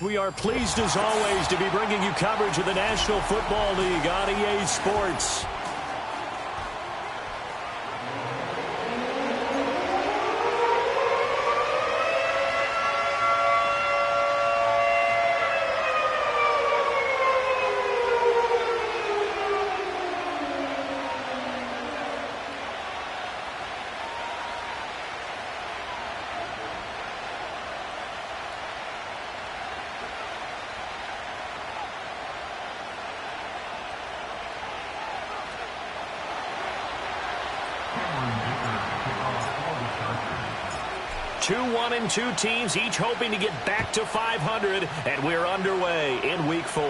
We are pleased, as always, to be bringing you coverage of the National Football League on EA Sports. Two 1-2 teams, each hoping to get back to 500, and we're underway in Week 4.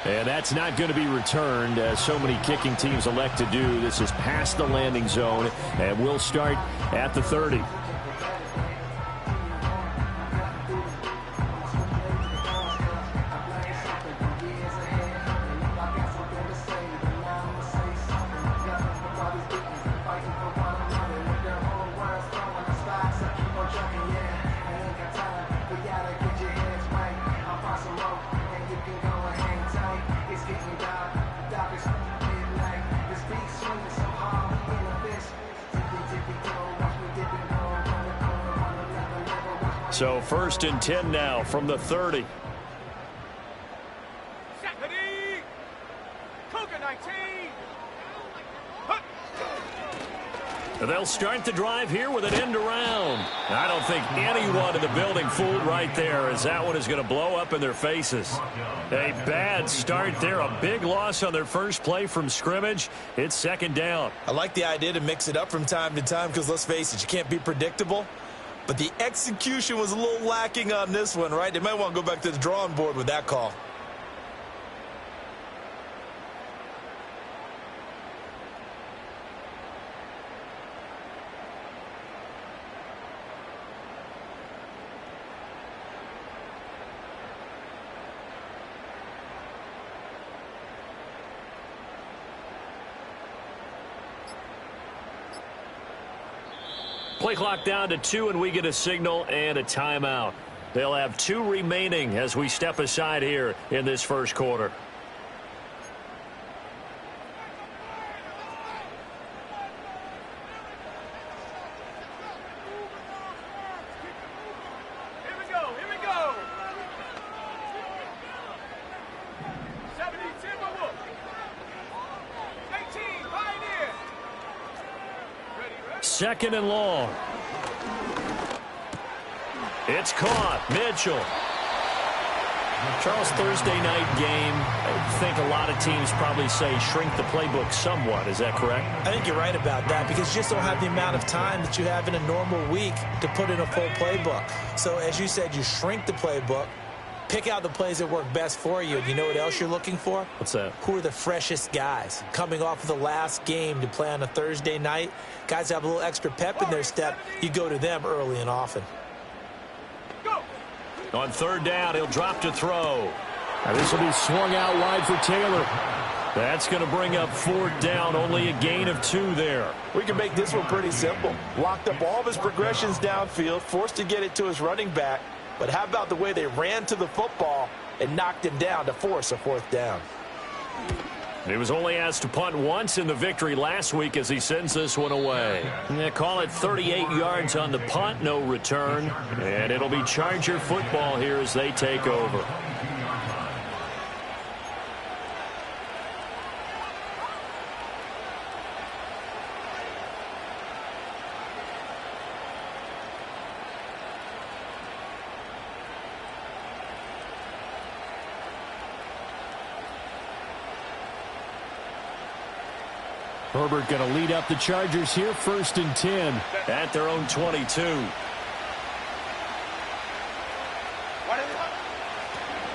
And that's not going to be returned, as so many kicking teams elect to do. This is past the landing zone, and we'll start at the 30. So 1st and 10 now from the 30. They'll start the drive here with an end around. I don't think anyone in the building fooled right there, as that one is going to blow up in their faces. A bad start there, a big loss on their first play from scrimmage. It's 2nd down. I like the idea to mix it up from time to time because, let's face it, you can't be predictable. But the execution was a little lacking on this one, right? They might want to go back to the drawing board with that call. Play clock down to 2, and we get a signal and a timeout. They'll have 2 remaining as we step aside here in this first quarter. Second and long. It's caught. Mitchell. Charles, Thursday night game, I think a lot of teams probably say shrink the playbook somewhat. Is that correct? I think you're right about that because you just don't have the amount of time that you have in a normal week to put in a full playbook. So, as you said, you shrink the playbook. Pick out the plays that work best for you. You know what else you're looking for? What's that? Who are the freshest guys? Coming off of the last game to play on a Thursday night, guys have a little extra pep in their step. You go to them early and often. On 3rd down, he'll drop to throw. Now this will be swung out wide for Taylor. That's going to bring up 4th down, only a gain of 2 there. We can make this one pretty simple. Locked up all of his progressions downfield, forced to get it to his running back. But how about the way they ran to the football and knocked him down to force a 4th down? He was only asked to punt once in the victory last week as he sends this one away. They call it 38 yards on the punt, no return. And it'll be Charger football here as they take over. Herbert going to lead up the Chargers here, 1st and 10 at their own 22.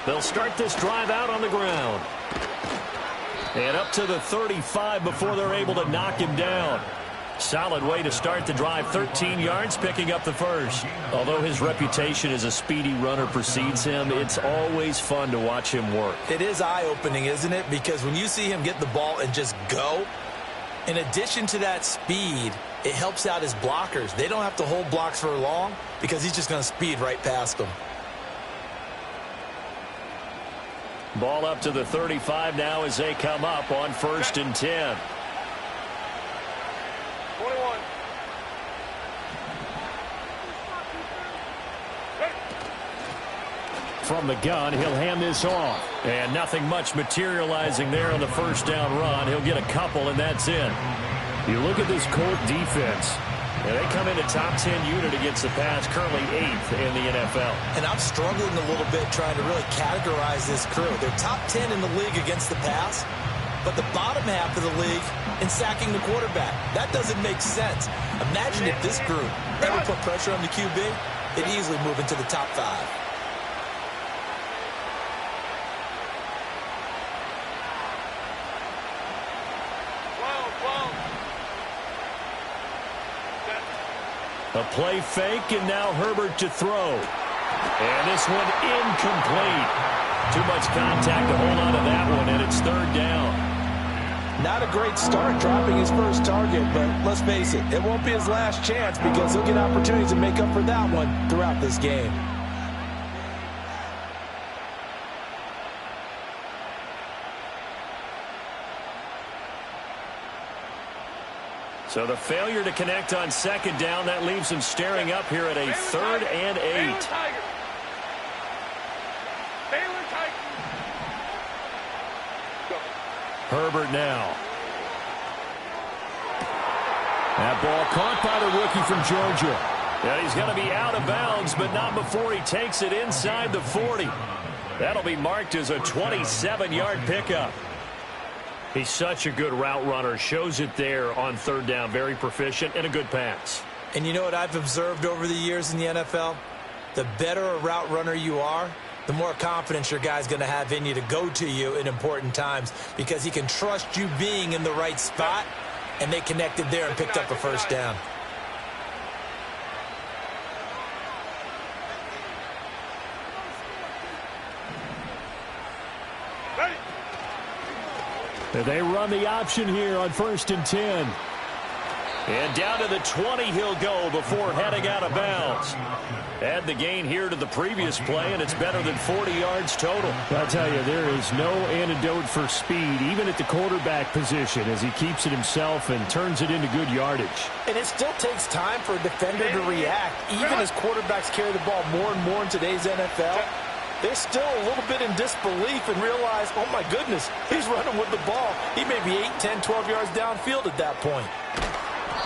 They'll start this drive out on the ground. And up to the 35 before they're able to knock him down. Solid way to start the drive, 13 yards, picking up the first. Although his reputation as a speedy runner precedes him, it's always fun to watch him work. It is eye-opening, isn't it? Because when you see him get the ball and just go, in addition to that speed, it helps out his blockers. They don't have to hold blocks for long because he's just going to speed right past them. Ball up to the 35 now as they come up on 1st and 10. 21. From the gun, he'll hand this off. And nothing much materializing there on the 1st down run. He'll get a couple, and that's it. You look at this Colt defense. And they come into top 10 unit against the pass, currently 8th in the NFL. And I'm struggling a little bit trying to really categorize this crew. They're top 10 in the league against the pass, but the bottom half of the league in sacking the quarterback. That doesn't make sense. Imagine if this group ever put pressure on the QB, they'd easily move into the top 5. A play fake, and now Herbert to throw. And this one incomplete. Too much contact to hold on to that one, and it's 3rd down. Not a great start dropping his first target, but let's face it, it won't be his last chance because he'll get opportunities to make up for that one throughout this game. So the failure to connect on 2nd down, that leaves him staring up here at a 3rd and 8. Herbert now. That ball caught by the rookie from Georgia. And he's going to be out of bounds, but not before he takes it inside the 40. That'll be marked as a 27-yard pickup. He's such a good route runner. Shows it there on 3rd down. Very proficient and a good pass. And you know what I've observed over the years in the NFL? The better a route runner you are, the more confidence your guy's going to have in you to go to you in important times because he can trust you being in the right spot, and they connected there and picked up a 1st down. They run the option here on 1st and 10. And down to the 20 he'll go before heading out of bounds. Add the gain here to the previous play, and it's better than 40 yards total. I'll tell you, there is no antidote for speed, even at the quarterback position, as he keeps it himself and turns it into good yardage. And it still takes time for a defender to react. Even as quarterbacks carry the ball more and more in today's NFL, they're still a little bit in disbelief and realize, oh my goodness, he's running with the ball. He may be 8, 10, 12 yards downfield at that point.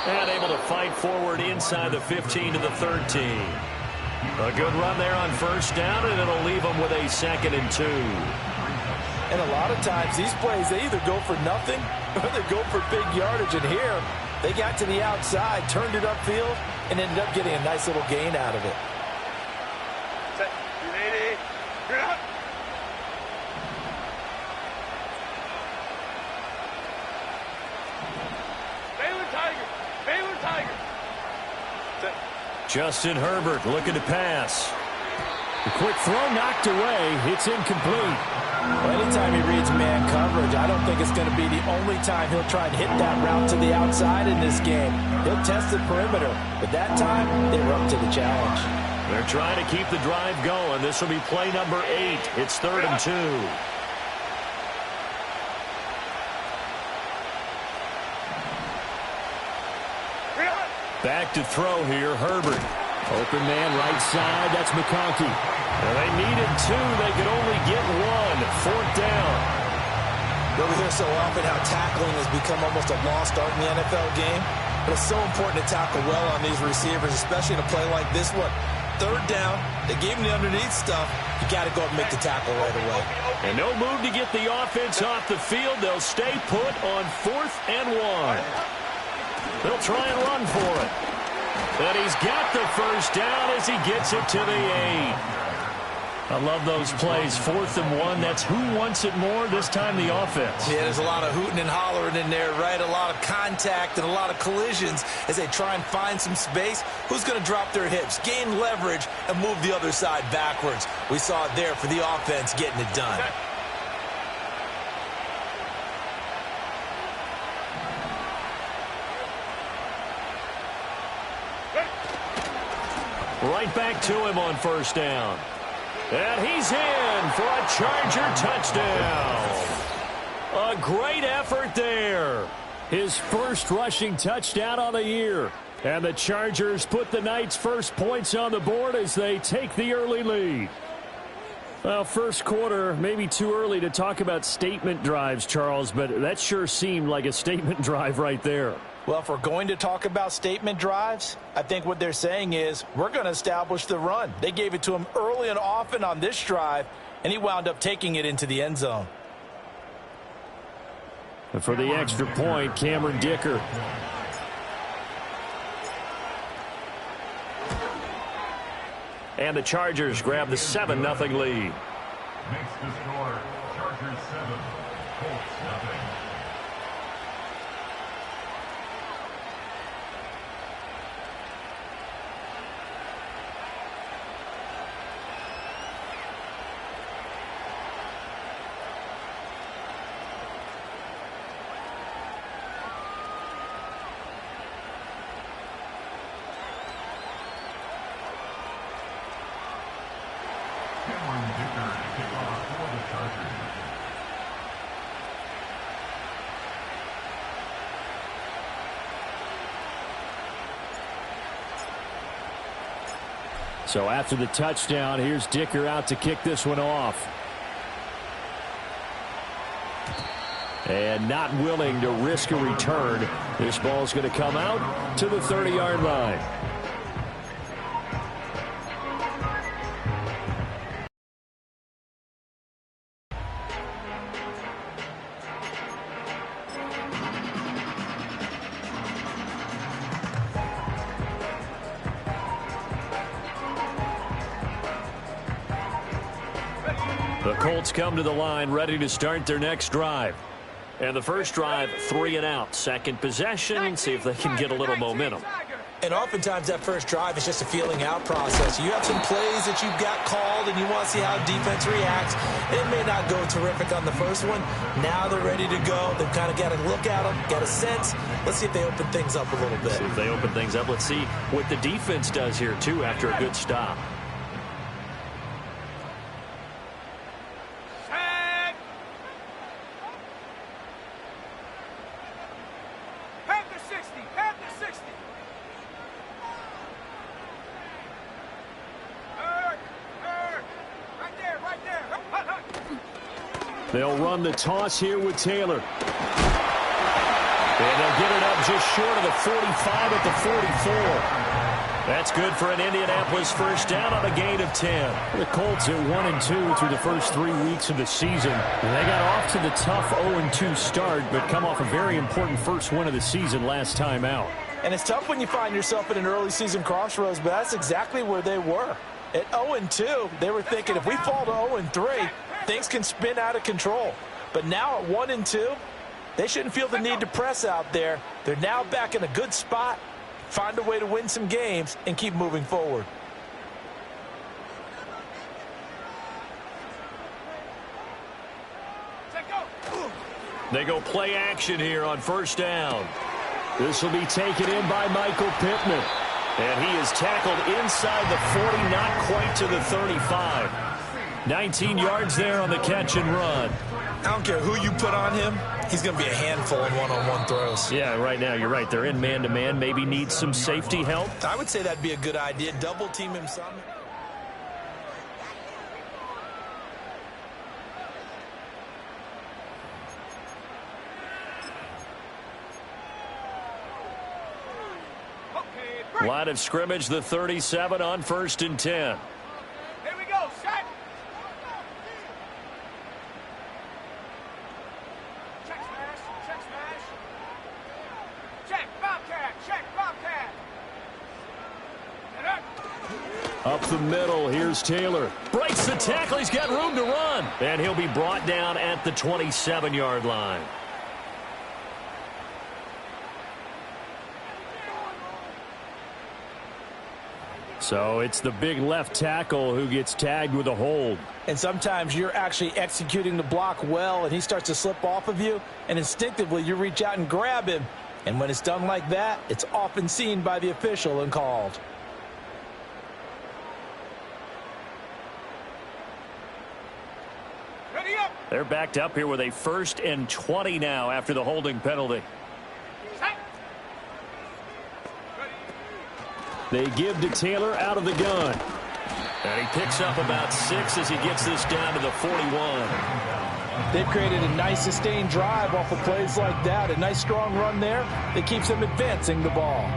And able to fight forward inside the 15 to the 13. A good run there on 1st down, and it'll leave them with a 2nd and 2. And a lot of times these plays, they either go for nothing or they go for big yardage. And here, they got to the outside, turned it upfield, and ended up getting a nice little gain out of it. Justin Herbert looking to pass. The quick throw knocked away. It's incomplete. Well, anytime he reads man coverage, I don't think it's going to be the only time he'll try and hit that route to the outside in this game. He'll test the perimeter, but that time they were up to the challenge. They're trying to keep the drive going. This will be play number 8. It's 3rd and 2. Back to throw here, Herbert. Open man right side, that's McConkey. Well, they needed 2. They could only get 1. 4th down. We hear so often how tackling has become almost a lost art in the NFL game. But it's so important to tackle well on these receivers, especially in a play like this one. 3rd down, they gave him the underneath stuff. You got to go up and make the tackle right away. And no move to get the offense off the field. They'll stay put on 4th and 1. They'll try and run for it. And he's got the 1st down as he gets it to the 8. I love those plays. 4th and 1. That's who wants it more, this time the offense. Yeah, there's a lot of hooting and hollering in there, right? A lot of contact and a lot of collisions as they try and find some space. Who's going to drop their hips, gain leverage, and move the other side backwards? We saw it there for the offense getting it done. Right back to him on 1st down. And he's in for a Charger touchdown. A great effort there. His first rushing touchdown on the year. And the Chargers put the Knights' first points on the board as they take the early lead. Well, first quarter, maybe too early to talk about statement drives, Charles, but that sure seemed like a statement drive right there. Well, if we're going to talk about statement drives, I think what they're saying is we're going to establish the run. They gave it to him early and often on this drive, and he wound up taking it into the end zone. And for the extra point, Cameron Dicker. And the Chargers grab the 7-0 lead. Makes the score Chargers 7, Colts 0. So after the touchdown, here's Dicker out to kick this one off. And not willing to risk a return. This ball's going to come out to the 30-yard line. The Colts come to the line ready to start their next drive. And the first drive, 3 and out. Second possession, see if they can get a little momentum. And oftentimes that first drive is just a feeling out process. You have some plays that you've got called and you want to see how defense reacts. It may not go terrific on the first one. Now they're ready to go. They've kind of got to look at them, got a sense. Let's see if they open things up a little bit. See if they open things up. Let's see what the defense does here, too, after a good stop. They'll run the toss here with Taylor. And they'll get it up just short of the 45 at the 44. That's good for an Indianapolis first down on a gain of 10. The Colts at 1-2 through the first 3 weeks of the season. They got off to the tough 0-2 start, but come off a very important first win of the season last time out. And it's tough when you find yourself in an early season crossroads, but that's exactly where they were. At 0-2, they were thinking if we fall to 0-3, things can spin out of control. But now at 1-2, they shouldn't feel the need to press out there. They're now back in a good spot, find a way to win some games, and keep moving forward. They go play action here on first down. This will be taken in by Michael Pittman. And he is tackled inside the 40, not quite to the 35. 19 yards there on the catch and run. I don't care who you put on him. He's going to be a handful in one-on-one throws. Yeah, right now you're right. They're in man-to-man. Maybe needs some safety help. I would say that'd be a good idea. Double team him some. Line of scrimmage, the 37 on 1st and 10. Here we go, set. Check smash, check smash. Check, Bobcat, check, Bobcat. Up the middle, here's Taylor. Breaks the tackle, he's got room to run. And he'll be brought down at the 27-yard line. So it's the big left tackle who gets tagged with a hold. And sometimes you're actually executing the block well, and he starts to slip off of you, and instinctively you reach out and grab him. And when it's done like that, it's often seen by the official and called. They're backed up here with a 1st and 20 now after the holding penalty. Set. They give to Taylor out of the gun. And he picks up about 6 as he gets this down to the 41. They've created a nice sustained drive off of plays like that. A nice strong run there that keeps them advancing the ball.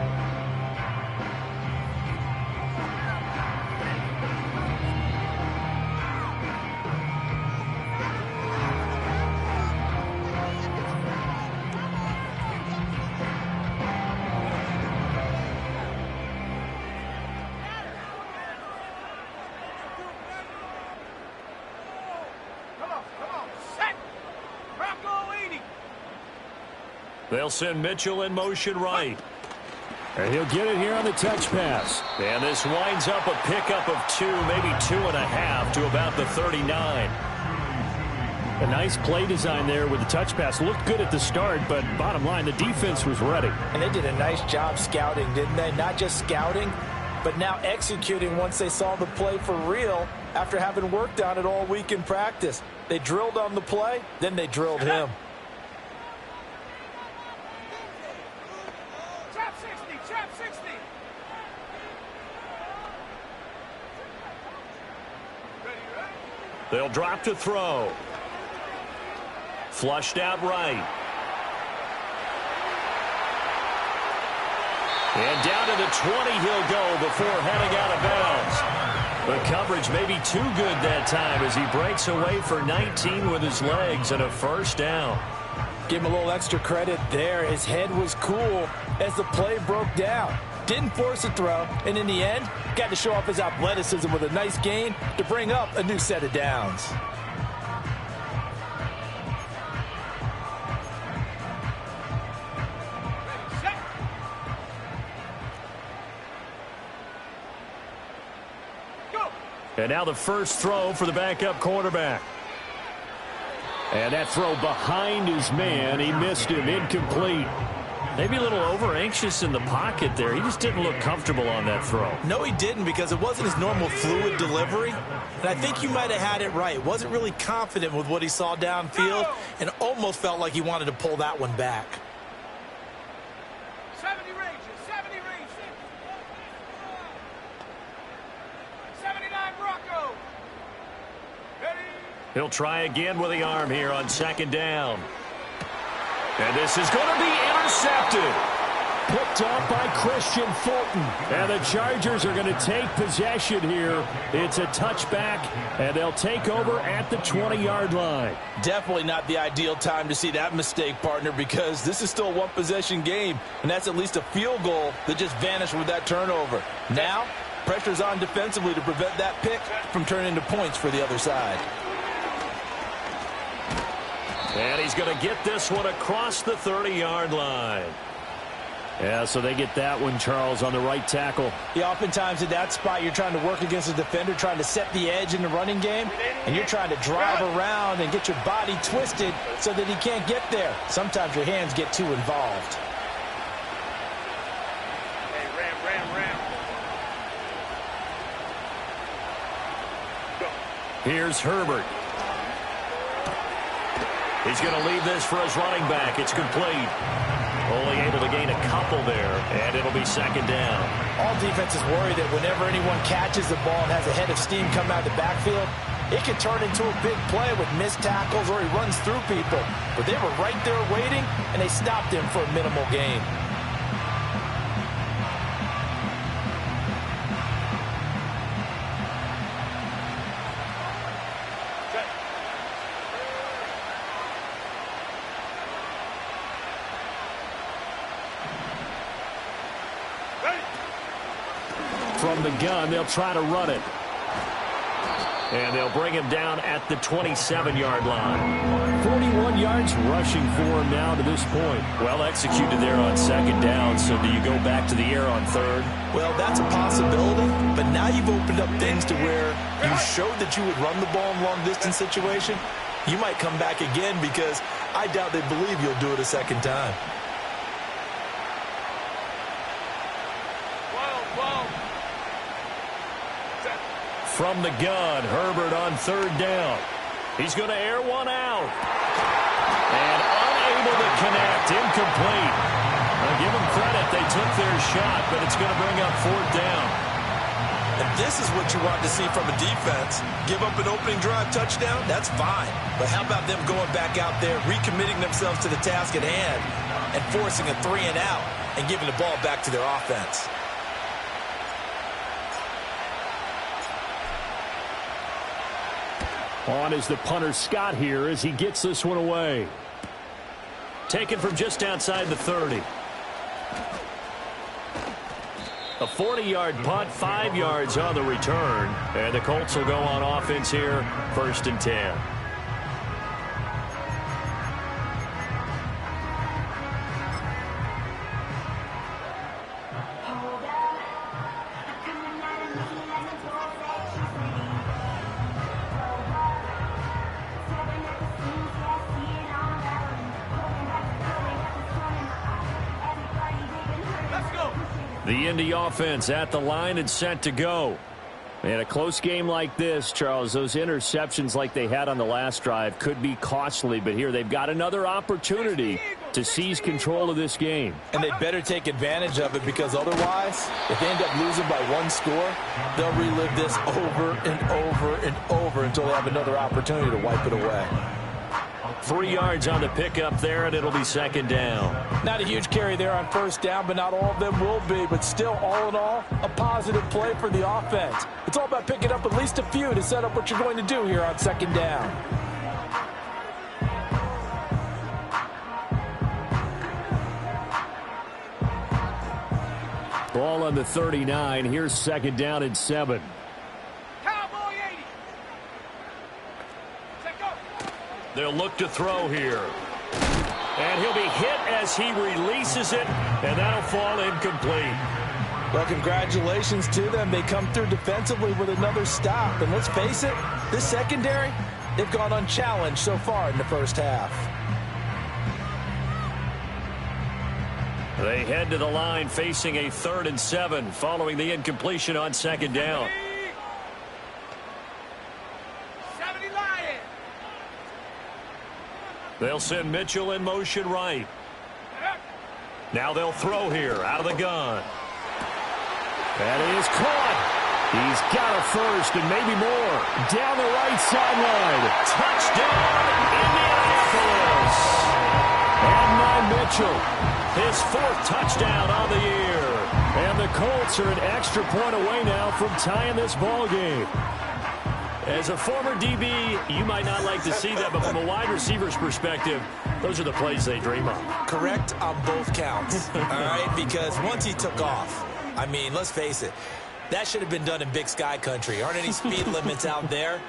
They'll send Mitchell in motion right. And he'll get it here on the touch pass. And this winds up a pickup of 2, maybe 2.5 to about the 39. A nice play design there with the touch pass. Looked good at the start, but bottom line, the defense was ready. And they did a nice job scouting, didn't they? Not just scouting, but now executing once they saw the play for real after having worked on it all week in practice. They drilled on the play, then they drilled him. Chap 60. They'll drop to throw. Flushed out right. And down to the 20 he'll go before heading out of bounds. The coverage may be too good that time as he breaks away for 19 with his legs and a 1st down. Give him a little extra credit there. His head was cool as the play broke down. Didn't force a throw, and in the end, got to show off his athleticism with a nice gain to bring up a new set of downs. Set. Go. And now the first throw for the backup quarterback. And that throw behind his man. He missed him. Incomplete. Maybe a little over-anxious in the pocket there. He just didn't look comfortable on that throw. No, he didn't, because it wasn't his normal fluid delivery. And I think you might have had it right. Wasn't really confident with what he saw downfield and almost felt like he wanted to pull that one back. 70 ranges. 79 Bronco. Ready. He'll try again with the arm here on 2nd down. And this is going to be intercepted. Picked up by Christian Fulton. And the Chargers are going to take possession here. It's a touchback, and they'll take over at the 20-yard line. Definitely not the ideal time to see that mistake, partner, because this is still a one-possession game, and that's at least a field goal that just vanished with that turnover. Now, pressure's on defensively to prevent that pick from turning into points for the other side. And he's going to get this one across the 30-yard line. Yeah, so they get that one, Charles, on the right tackle. Yeah, oftentimes in that spot, you're trying to work against a defender, trying to set the edge in the running game, and you're trying to drive around and get your body twisted so that he can't get there. Sometimes your hands get too involved. Hey, ram. Go. Here's Herbert. He's going to leave this for his running back. It's complete. Only able to gain a couple there, and it'll be 2nd down. All defenses worry that whenever anyone catches the ball and has a head of steam come out of the backfield, it can turn into a big play with missed tackles or he runs through people. But they were right there waiting, and they stopped him for a minimal gain. From the gun, they'll try to run it. And they'll bring him down at the 27-yard line. 41 yards rushing for him now to this point. Well executed there on 2nd down. So do you go back to the air on 3rd? Well, that's a possibility, but now you've opened up things to where you showed that you would run the ball in long-distance situation. You might come back again because I doubt they believe you'll do it a 2nd time. From the gun, Herbert on 3rd down. He's going to air one out. And unable to connect. Incomplete. I'll give them credit. They took their shot, but it's going to bring up 4th down. And this is what you want to see from a defense. Give up an opening drive touchdown, that's fine. But how about them going back out there, recommitting themselves to the task at hand, and forcing a 3 and out, and giving the ball back to their offense. On is the punter Scott here as he gets this one away. Taken from just outside the 30. A 40-yard punt, 5 yards on the return. And the Colts will go on offense here, 1st and 10. The Indy offense at the line and set to go. In a close game like this, Charles, those interceptions like they had on the last drive could be costly, but here they've got another opportunity to seize control of this game. And they better take advantage of it, because otherwise, if they end up losing by 1 score, they'll relive this over and over and over until they have another opportunity to wipe it away. 3 yards on the pickup there, and it'll be 2nd down. Not a huge carry there on 1st down, but not all of them will be. But still, all in all, a positive play for the offense. It's all about picking up at least a few to set up what you're going to do here on 2nd down. Ball on the 39. Here's 2nd down and 7. Cowboy 80. Set go. They'll look to throw here. And he'll be hit as he releases it, and that'll fall incomplete. Well, congratulations to them. They come through defensively with another stop. And let's face it, this secondary, they've gone unchallenged so far in the 1st half. They head to the line facing a 3rd and 7 following the incompletion on 2nd down. 70 Lions. They'll send Mitchell in motion right. Now they'll throw here out of the gun. That is caught. He's got a 1st and maybe more. Down the right sideline. Touchdown, Indianapolis. Adnan Mitchell. His 4th touchdown on the year. And the Colts are an extra point away now from tying this ball game. As a former DB, you might not like to see that, but from a wide receiver's perspective, those are the plays they dream of. Correct on both counts, all right? Because once he took off, I mean, let's face it, that should have been done in Big Sky country. Aren't any speed limits out there?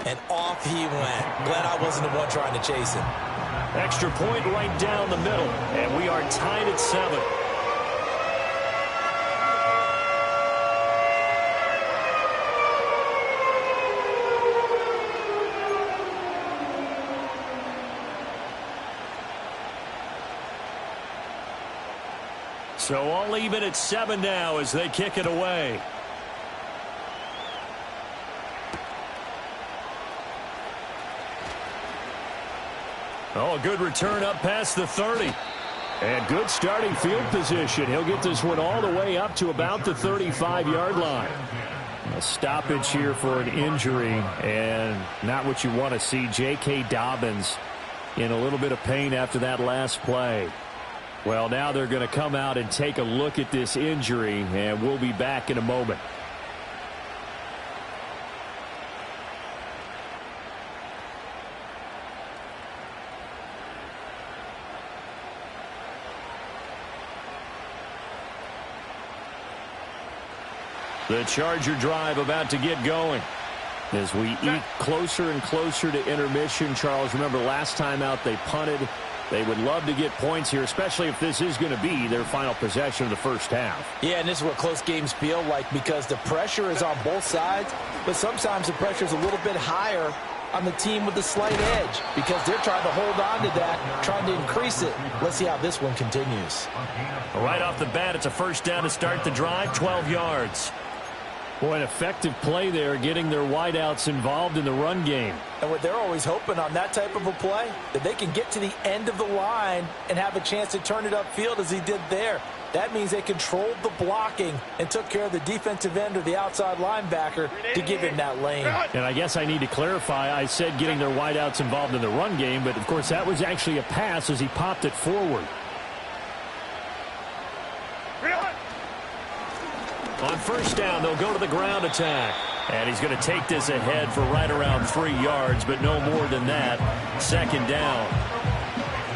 And off he went. Glad I wasn't the one trying to chase him. Extra point right down the middle, and we are tied at 7. So all even at 7 now as they kick it away. Oh, a good return up past the 30. And good starting field position. He'll get this one all the way up to about the 35-yard line. A stoppage here for an injury, and not what you want to see. J.K. Dobbins in a little bit of pain after that last play. Well, now they're going to come out and take a look at this injury, and we'll be back in a moment. The Charger drive about to get going. As we eat closer and closer to intermission, Charles, remember last time out they punted. They would love to get points here, especially if this is going to be their final possession of the 1st half. Yeah, and this is what close games feel like, because the pressure is on both sides, but sometimes the pressure is a little bit higher on the team with the slight edge, because they're trying to hold on to that, trying to increase it. Let's see how this one continues. Right off the bat, it's a 1st down to start the drive, 12 yards. Boy, an effective play there, getting their wideouts involved in the run game. And what they're always hoping on that type of a play, that they can get to the end of the line and have a chance to turn it upfield as he did there. That means they controlled the blocking and took care of the defensive end or the outside linebacker to give him that lane. And I guess I need to clarify, I said getting their wideouts involved in the run game, but of course that was actually a pass as he popped it forward. On first down, they'll go to the ground attack. And he's going to take this ahead for right around 3 yards, but no more than that. Second down.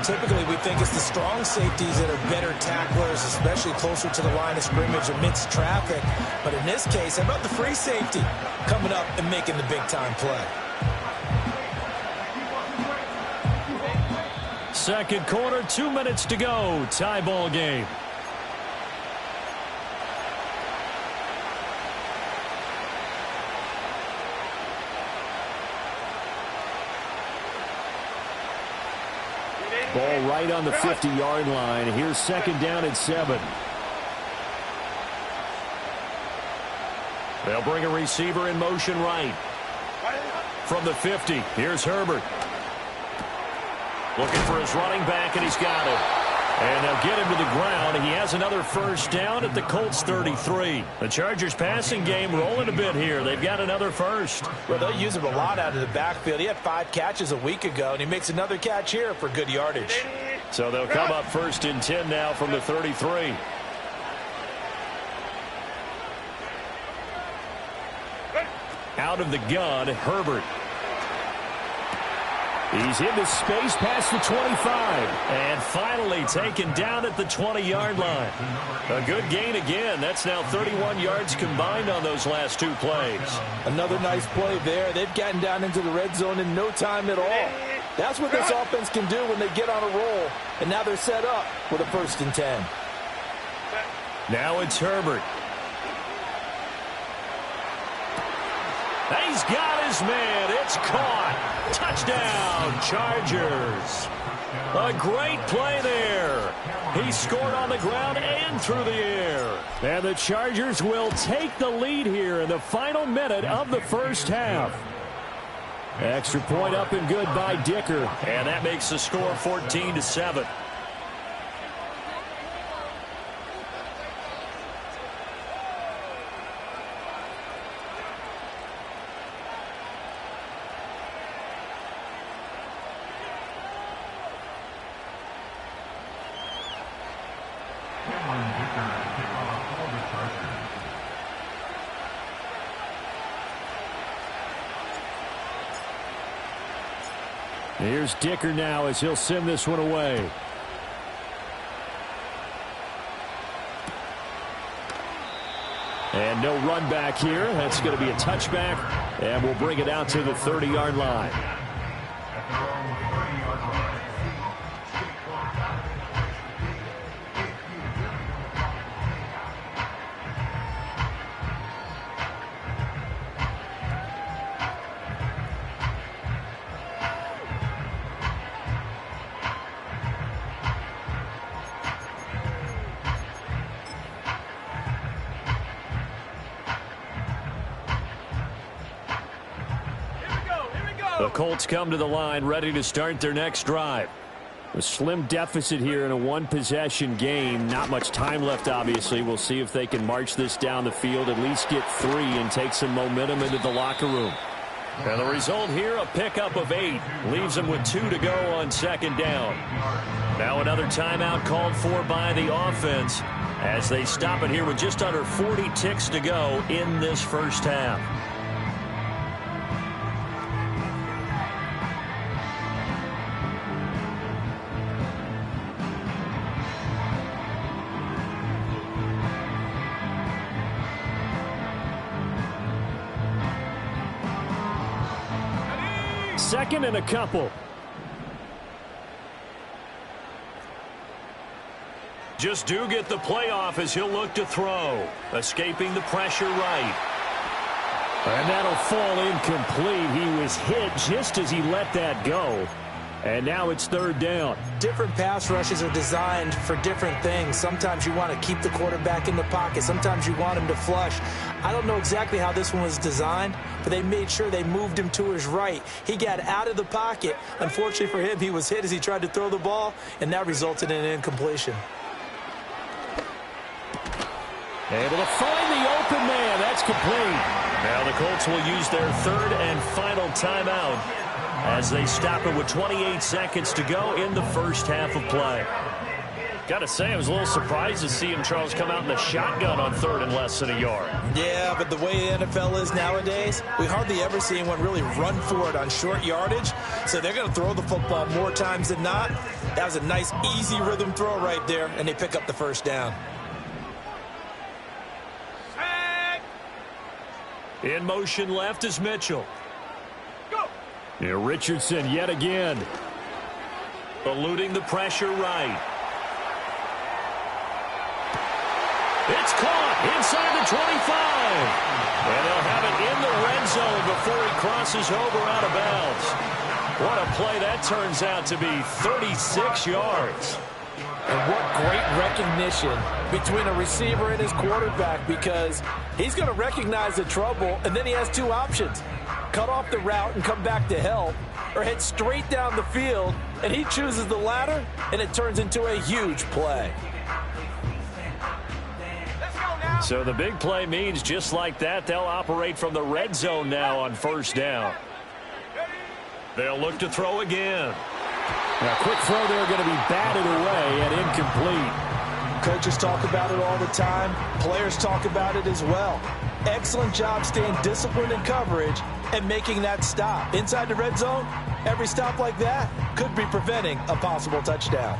Typically, we think it's the strong safeties that are better tacklers, especially closer to the line of scrimmage amidst traffic. But in this case, how about the free safety coming up and making the big-time play? Second quarter, 2 minutes to go. Tie ball game. Ball right on the 50-yard line. Here's second down and 7. They'll bring a receiver in motion right. From the 50, here's Herbert. Looking for his running back, and he's got it. And they'll get him to the ground. He has another first down at the Colts 33. The Chargers passing game rolling a bit here. They've got another first. Well, they'll use him a lot out of the backfield. He had 5 catches a week ago, and he makes another catch here for good yardage. So they'll come up first and 10 now from the 33. Out of the gun, Herbert. He's into space past the 25. And finally taken down at the 20-yard line. A good gain again. That's now 31 yards combined on those last 2 plays. Another nice play there. They've gotten down into the red zone in no time at all. That's what this offense can do when they get on a roll. And now they're set up with a first and 10. Now it's Herbert. He's got his man. It's caught. Touchdown, Chargers. A great play there. He scored on the ground and through the air. And the Chargers will take the lead here in the final minute of the first half. Extra point up and good by Dicker. And that makes the score 14-7. Here's Dicker now as he'll send this one away. And no run back here. That's going to be a touchback. And we'll bring it out to the 30-yard line. The Colts come to the line ready to start their next drive. A slim deficit here in a one-possession game. Not much time left, obviously. We'll see if they can march this down the field, at least get 3 and take some momentum into the locker room. And the result here, a pickup of 8. Leaves them with 2 to go on second down. Now another timeout called for by the offense as they stop it here with just under 40 ticks to go in this first half. Second and a couple. Just do get the playoff as he'll look to throw. Escaping the pressure right. And that'll fall incomplete. He was hit just as he let that go. And now it's third down. Different pass rushes are designed for different things. Sometimes you want to keep the quarterback in the pocket. Sometimes you want him to flush. I don't know exactly how this one was designed, but they made sure they moved him to his right. He got out of the pocket. Unfortunately for him, he was hit as he tried to throw the ball, and that resulted in an incompletion. Able to find the open man. That's complete. Now the Colts will use their third and final timeout as they stop it with 28 seconds to go in the first half of play. Got to say, I was a little surprised to see him, Charles, come out in the shotgun on third and less than a yard. Yeah, but the way the NFL is nowadays, we hardly ever see anyone really run for it on short yardage. So they're going to throw the football more times than not. That was a nice, easy rhythm throw right there, and they pick up the first down. In motion left is Mitchell. Go. Here Richardson yet again. Eluding the pressure right. It's caught inside the 25. And they'll have it in the red zone before he crosses over out of bounds. What a play that turns out to be, 36 yards. And what great recognition between a receiver and his quarterback, because he's going to recognize the trouble, and then he has two options. Cut off the route and come back to help, or head straight down the field, and he chooses the latter, and it turns into a huge play. Let's go now. So the big play means just like that, they'll operate from the red zone now on first down. They'll look to throw again. Now, quick throw there going to be batted away and incomplete. Coaches talk about it all the time. Players talk about it as well. Excellent job staying disciplined in coverage and making that stop. Inside the red zone, every stop like that could be preventing a possible touchdown.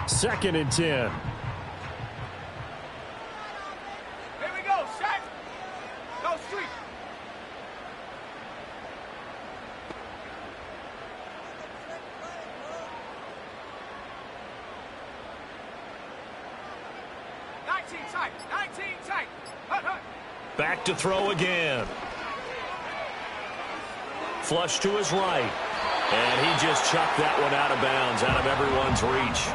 2nd and 10. Here we go, set. Go street. Tight. 19 tight. Hut, hut. Back to throw again. Flush to his right. And he just chucked that one out of bounds, out of everyone's reach.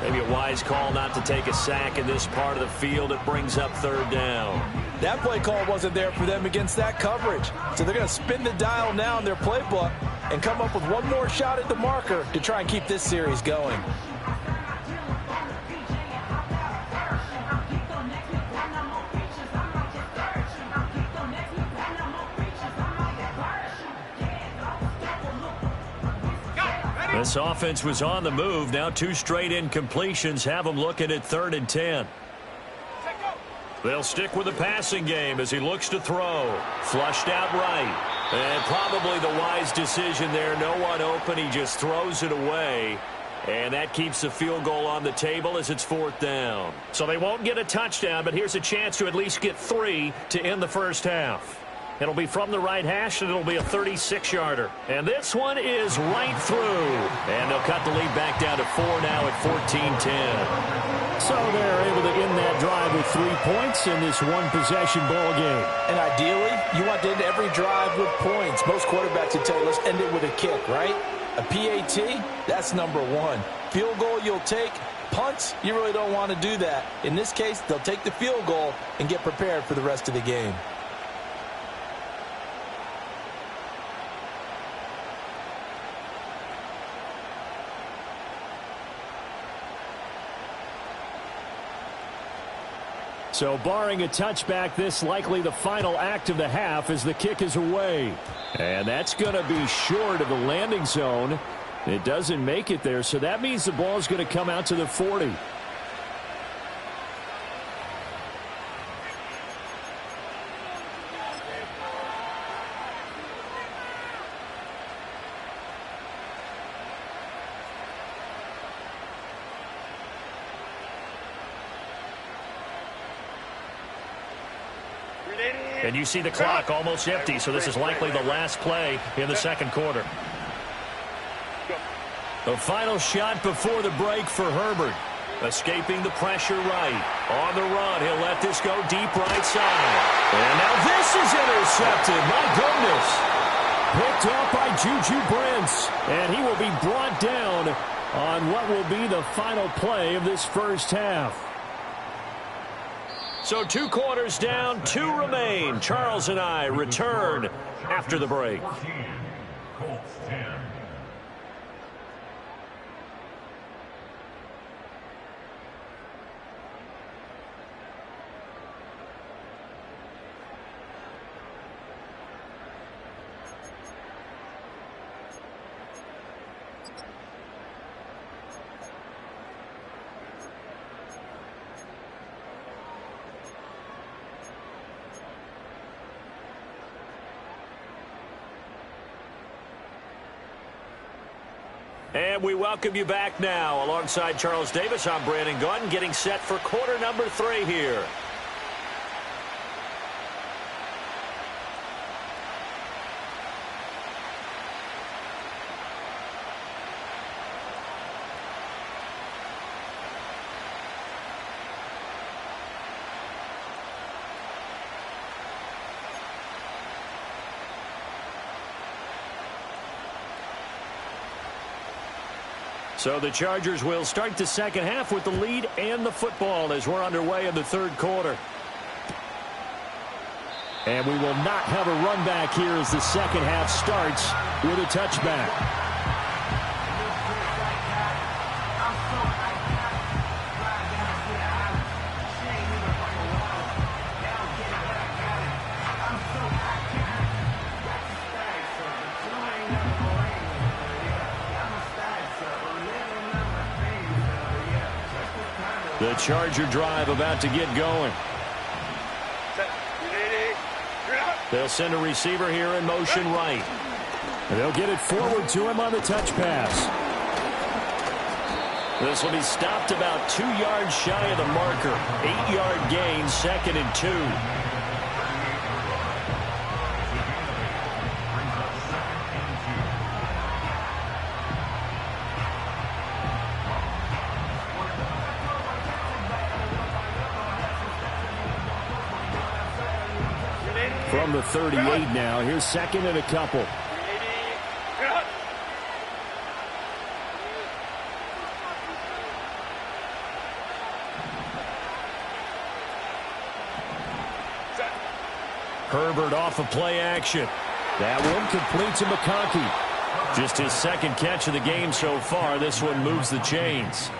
Maybe a wise call not to take a sack in this part of the field. It brings up third down. That play call wasn't there for them against that coverage. So they're going to spin the dial now in their playbook and come up with one more shot at the marker to try and keep this series going. This offense was on the move. Now 2 straight incompletions have them looking at 3rd and 10. They'll stick with the passing game as he looks to throw. Flushed out right. And probably the wise decision there. No one open. He just throws it away. And that keeps the field goal on the table as it's 4th down. So they won't get a touchdown, but here's a chance to at least get 3 to end the first half. It'll be from the right hash, and it'll be a 36-yarder. And this one is right through. And they'll cut the lead back down to 4 now at 14-10. So they're able to end that drive with 3 points in this one-possession ball game. And ideally, you want to end every drive with points. Most quarterbacks would tell you, let's end it with a kick, right? A PAT, that's number 1. Field goal you'll take. Punts, you really don't want to do that. In this case, they'll take the field goal and get prepared for the rest of the game. So barring a touchback, this likely the final act of the half as the kick is away. And that's going to be short of the landing zone. It doesn't make it there, so that means the ball is going to come out to the 40. And you see the clock almost empty, so this is likely the last play in the second quarter. The final shot before the break for Herbert. Escaping the pressure right. On the run, he'll let this go deep right side. And now this is intercepted. My goodness. Picked off by Juju Brents, and he will be brought down on what will be the final play of this first half. So 2 quarters down, 2 remain. Charles and I return after the break. 14, Colts 10. And we welcome you back now. Alongside Charles Davis, I'm Brandon Gaudin, getting set for quarter number 3 here. So the Chargers will start the second half with the lead and the football as we're underway in the third quarter. And we will not have a run back here as the second half starts with a touchback. The Charger drive about to get going. They'll send a receiver here in motion right. And they'll get it forward to him on the touch pass. This will be stopped about 2 yards shy of the marker. 8-yard gain, 2nd and 2. From the 38 now. Here's 2nd and a couple. Herbert off of play action. That one complete to McConkey. Just his 2nd catch of the game so far. This one moves the chains.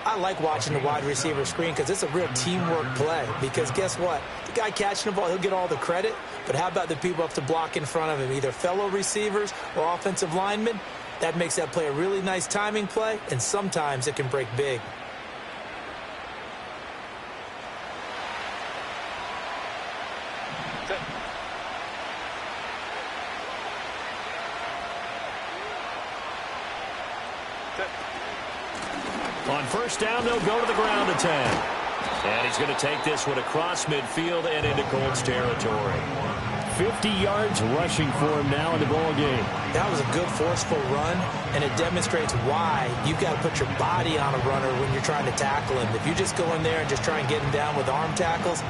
I like watching the wide receiver screen because it's a real teamwork play. Because guess what? The guy catching the ball, he'll get all the credit. But how about the people up to block in front of him, either fellow receivers or offensive linemen? That makes that play a really nice timing play, and sometimes it can break big. On first down, they'll go to the ground attack. And he's going to take this one across midfield and into Colts territory. 50 yards rushing for him now in the ball game. That was a good forceful run, and it demonstrates why you've got to put your body on a runner when you're trying to tackle him. If you just go in there and just try and get him down with arm tackles,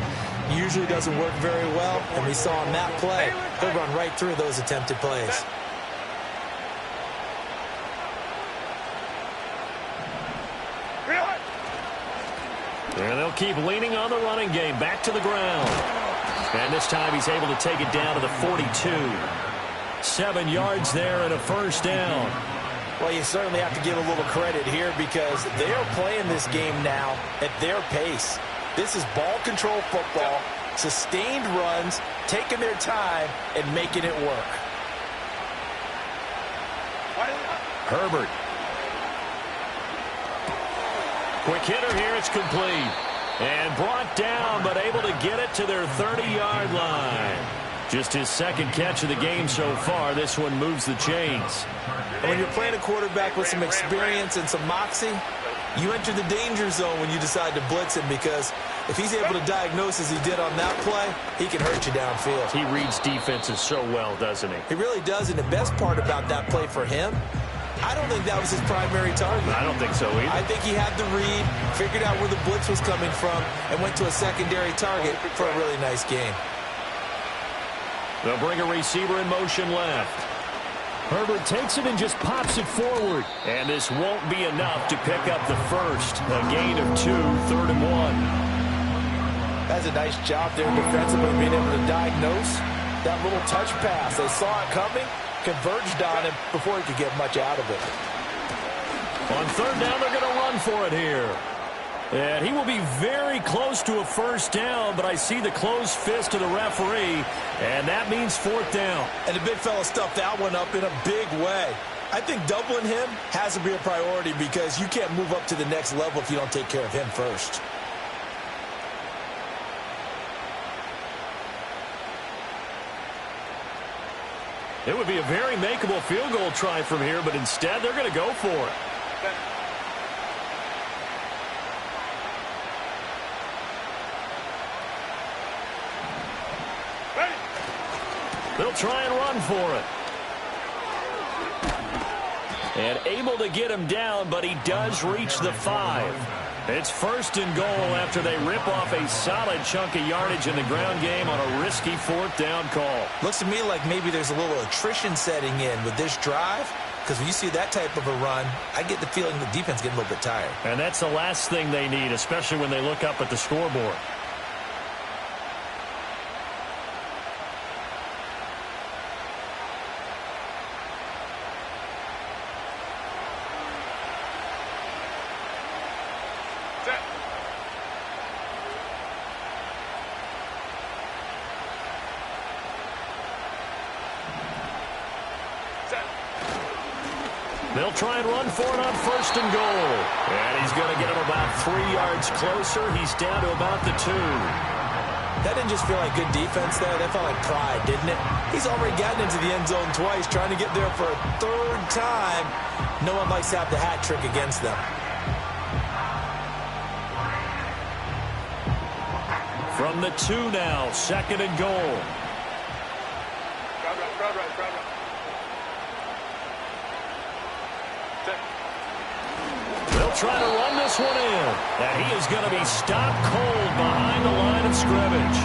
it usually doesn't work very well. And we saw on that play, he'll run right through those attempted plays. And they'll keep leaning on the running game. Back to the ground. And this time he's able to take it down to the 42. 7 yards there and a first down. Well, you certainly have to give a little credit here because they are playing this game now at their pace. This is ball control football, sustained runs, taking their time, and making it work. Herbert. Quick hitter here, it's complete. And brought down, but able to get it to their 30-yard line. Just his 2nd catch of the game so far. This one moves the chains. And when you're playing a quarterback with some experience and some moxie, you enter the danger zone when you decide to blitz him because if he's able to diagnose as he did on that play, he can hurt you downfield. He reads defenses so well, doesn't he? He really does, and the best part about that play for him, I don't think that was his primary target. I don't think so either. I think he had the read, figured out where the blitz was coming from, and went to a secondary target for a really nice game. They'll bring a receiver in motion left. Herbert takes it and just pops it forward. And this won't be enough to pick up the first. A gain of 2, 3rd and 1. That's a nice job there defensively, being able to diagnose that little touch pass. They saw it coming, converged on him before he could get much out of it. On 3rd down, they're going to run for it here. And he will be very close to a 1st down, but I see the closed fist of the referee, and that means 4th down. And the big fella stuffed that one up in a big way. I think doubling him has to be a priority because you can't move up to the next level if you don't take care of him first. It would be a very makeable field goal try from here, but instead they're going to go for it. They'll try and run for it. And able to get him down, but he does reach the 5. It's 1st and goal after they rip off a solid chunk of yardage in the ground game on a risky 4th down call. Looks to me like maybe there's a little attrition setting in with this drive, because when you see that type of a run, I get the feeling the defense getting a little bit tired. And that's the last thing they need, especially when they look up at the scoreboard. They'll try and run for it on 1st and goal. And he's going to get him about 3 yards closer. He's down to about the 2. That didn't just feel like good defense there. That felt like pride, didn't it? He's already gotten into the end zone twice, trying to get there for a 3rd time. No one likes to have the hat trick against them. From the 2 now, 2nd and goal. Try to run this one in. And he is going to be stopped cold behind the line of scrimmage.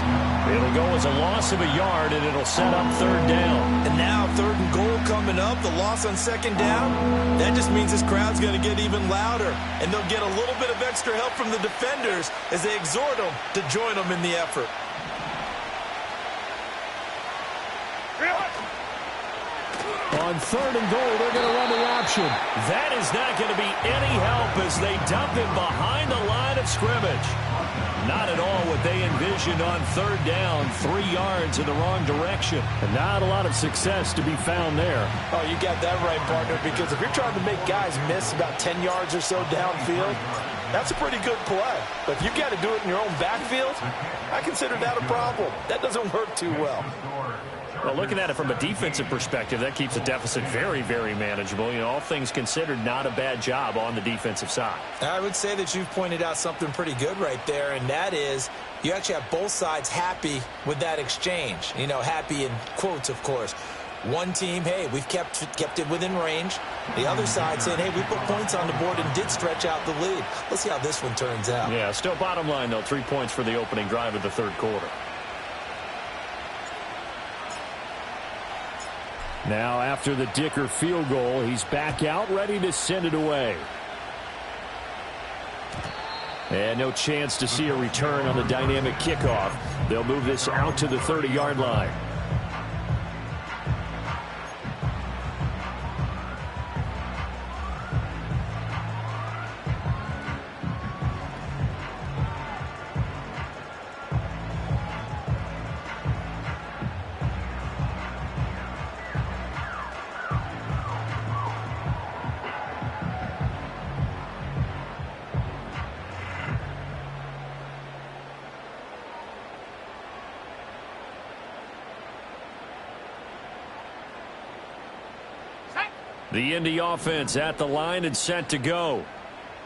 It'll go as a loss of a yard, and it'll set up 3rd down. And now 3rd and goal coming up, the loss on 2nd down. That just means this crowd's going to get even louder. And they'll get a little bit of extra help from the defenders as they exhort them to join them in the effort. On 3rd and goal, they're going to run the option. That is not going to be any help as they dump him behind the line of scrimmage. Not at all what they envisioned on 3rd down, 3 yards in the wrong direction. And not a lot of success to be found there. Oh, you got that right, partner, because if you're trying to make guys miss about 10 yards or so downfield, that's a pretty good play. But if you've got to do it in your own backfield, I consider that a problem. That doesn't work too well. Well, looking at it from a defensive perspective, that keeps the deficit very, very manageable. You know, all things considered, not a bad job on the defensive side. I would say that you've pointed out something pretty good right there, and that is you actually have both sides happy with that exchange. You know, happy in quotes, of course. One team, hey, we've kept it within range. The other side saying, hey, we put points on the board and did stretch out the lead. Let's see how this one turns out. Yeah, still bottom line, though, 3 points for the opening drive of the 3rd quarter. Now, after the Dicker field goal, he's back out, ready to send it away. And no chance to see a return on the dynamic kickoff. They'll move this out to the 30-yard line. The Indy offense at the line and set to go.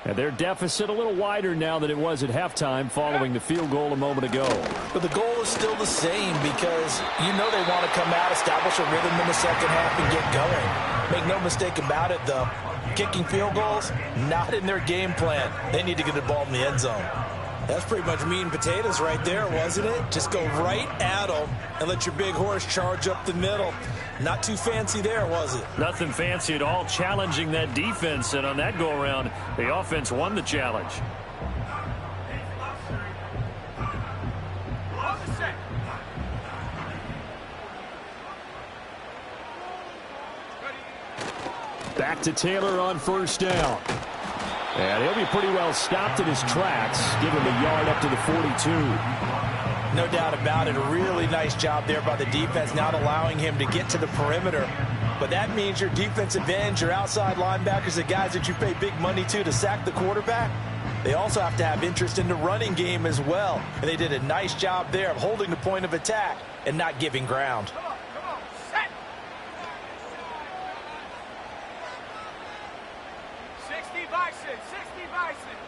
And their deficit a little wider now than it was at halftime following the field goal a moment ago. But the goal is still the same because you know they want to come out, establish a rhythm in the second half, and get going. Make no mistake about it, though. Kicking field goals, not in their game plan. They need to get the ball in the end zone. That's pretty much meat and potatoes right there, wasn't it? Just go right at them and let your big horse charge up the middle. Not too fancy there, was it? Nothing fancy at all, challenging that defense, and on that go-around, the offense won the challenge. Back to Taylor on first down. And he'll be pretty well stopped in his tracks. Give him a yard up to the 42. No doubt about it. A really nice job there by the defense, not allowing him to get to the perimeter. But that means your defensive ends, your outside linebackers, the guys that you pay big money to sack the quarterback, they also have to have interest in the running game as well. And they did a nice job there of holding the point of attack and not giving ground. Come on, set. 60 Bison, 60 Bison.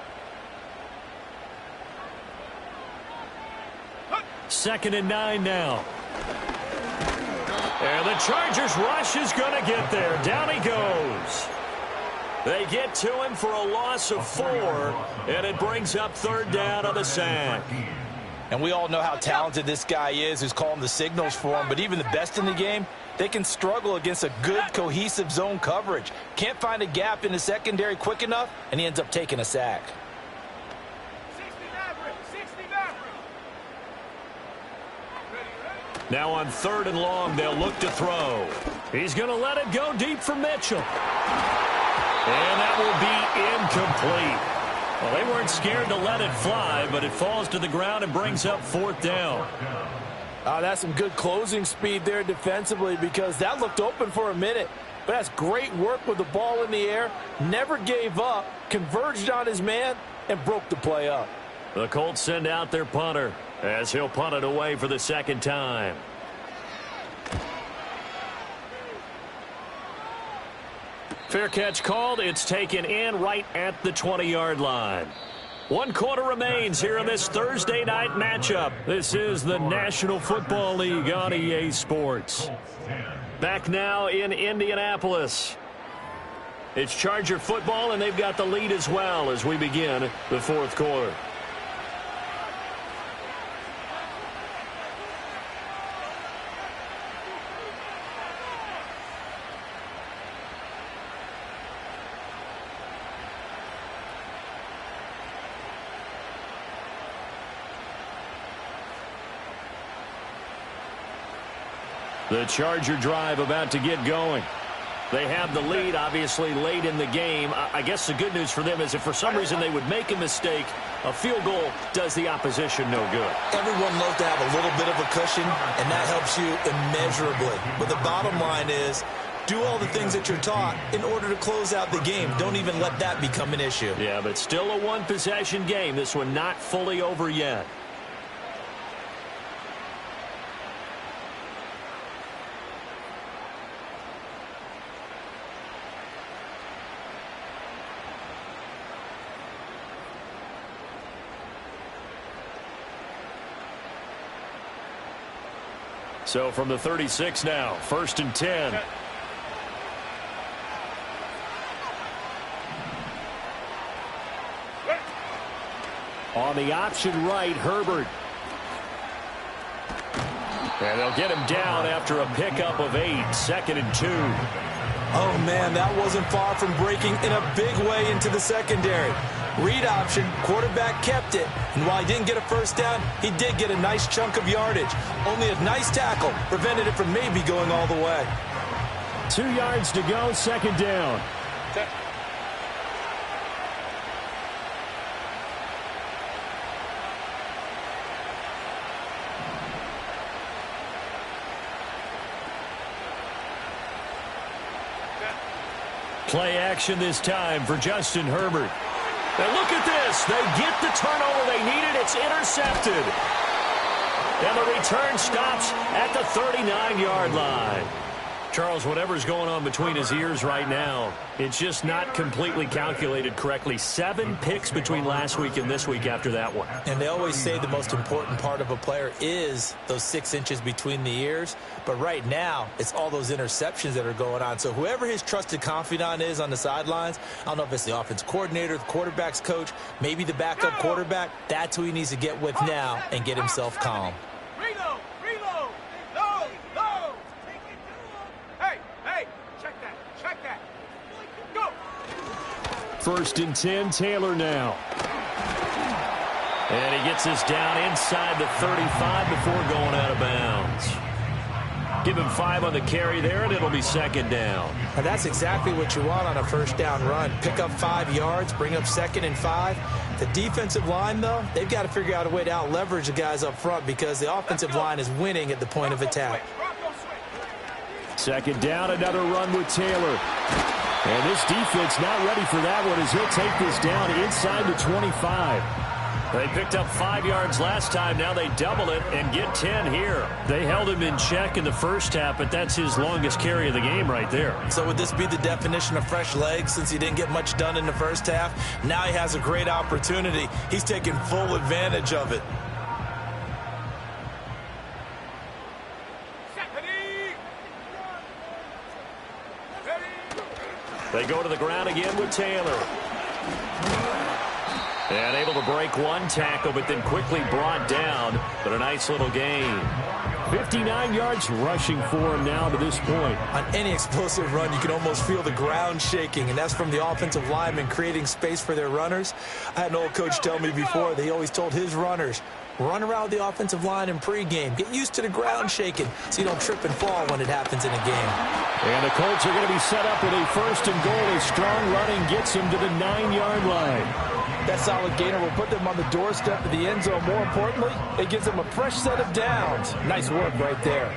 2nd and 9 now. And the Chargers rush is going to get there. Down he goes. They get to him for a loss of 4, and it brings up 3rd down on the sack. And we all know how talented this guy is who's calling the signals for him, but even the best in the game, they can struggle against a good, cohesive zone coverage. Can't find a gap in the secondary quick enough, and he ends up taking a sack. 60 Maverick, 60 Maverick. Now on 3rd and long, they'll look to throw. He's going to let it go deep for Mitchell. And that will be incomplete. Well, they weren't scared to let it fly, but it falls to the ground and brings up 4th down. That's some good closing speed there defensively, because that looked open for a minute. But that's great work with the ball in the air. Never gave up, converged on his man, and broke the play up. The Colts send out their punter as he'll punt it away for the 2nd time. Fair catch called. It's taken in right at the 20-yard line. 1 quarter remains here in this Thursday night matchup. This is the National Football League on EA Sports. Back now in Indianapolis. It's Charger football, and they've got the lead as well as we begin the 4th quarter. The Charger drive about to get going. They have the lead, obviously, late in the game. I guess the good news for them is if for some reason they would make a mistake, a field goal does the opposition no good. Everyone loves to have a little bit of a cushion, and that helps you immeasurably. But the bottom line is, do all the things that you're taught in order to close out the game. Don't even let that become an issue. Yeah, but still a one-possession game. This one not fully over yet. So from the 36 now, 1st and 10. On the option right, Herbert. And they'll get him down after a pickup of 8, 2nd and 2. Oh, man, that wasn't far from breaking in a big way into the secondary. Read option, quarterback kept it, and while he didn't get a first down, he did get a nice chunk of yardage. Only a nice tackle prevented it from maybe going all the way. 2 yards to go, 2nd down. Play action this time for Justin Herbert. And look at this. They get the turnover they needed. It's intercepted. And the return stops at the 39-yard line. Charles, whatever's going on between his ears right now, it's just not completely calculated correctly. 7 picks between last week and this week after that one. And they always say the most important part of a player is those 6 inches between the ears. But right now, it's all those interceptions that are going on. So whoever his trusted confidant is on the sidelines, I don't know if it's the offense coordinator, the quarterback's coach, maybe the backup quarterback, that's who he needs to get with now and get himself calm. Reload! Reload! Load! Load! Hey! Hey! Check that! Check that! Go! 1st and 10, Taylor now. And he gets this down inside the 35 before going out of bounds. Give him 5 on the carry there, and it'll be 2nd down. And that's exactly what you want on a 1st down run. Pick up 5 yards, bring up 2nd and 5. The defensive line, though, they've got to figure out a way to out-leverage the guys up front because the offensive line is winning at the point of attack. 2nd down, another run with Taylor. And this defense not ready for that one as he'll take this down inside the 25. They picked up 5 yards last time. Now they double it and get 10 here. They held him in check in the first half, but that's his longest carry of the game right there. So would this be the definition of fresh legs since he didn't get much done in the first half? Now he has a great opportunity. He's taking full advantage of it. They go to the ground again with Taylor. And able to break one tackle, but then quickly brought down. But a nice little gain. 59 yards rushing for him now to this point. On any explosive run, you can almost feel the ground shaking, and that's from the offensive linemen creating space for their runners. I had an old coach tell me before, they always told his runners, run around the offensive line in pregame. Get used to the ground shaking so you don't trip and fall when it happens in a game. And the Colts are going to be set up with a 1st and goal. A strong running gets him to the 9-yard line. That solid gainer will put them on the doorstep of the end zone. More importantly, it gives them a fresh set of downs. Nice work right there.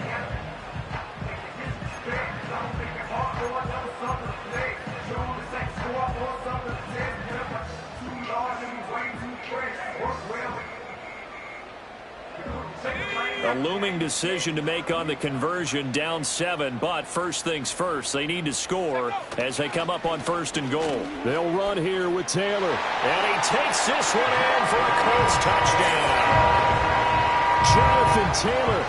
A looming decision to make on the conversion, down 7, but first things first, they need to score as they come up on 1st and goal. They'll run here with Taylor. And he takes this one in for a Colts touchdown. Jonathan Taylor.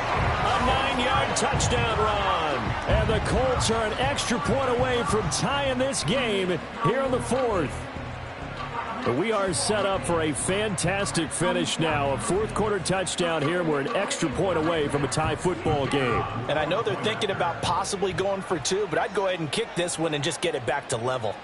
A 9-yard touchdown run. And the Colts are an extra point away from tying this game here in the 4th. But we are set up for a fantastic finish now. A 4th quarter touchdown here. We're an extra point away from a tie football game. And I know they're thinking about possibly going for 2, but I'd go ahead and kick this one and just get it back to level.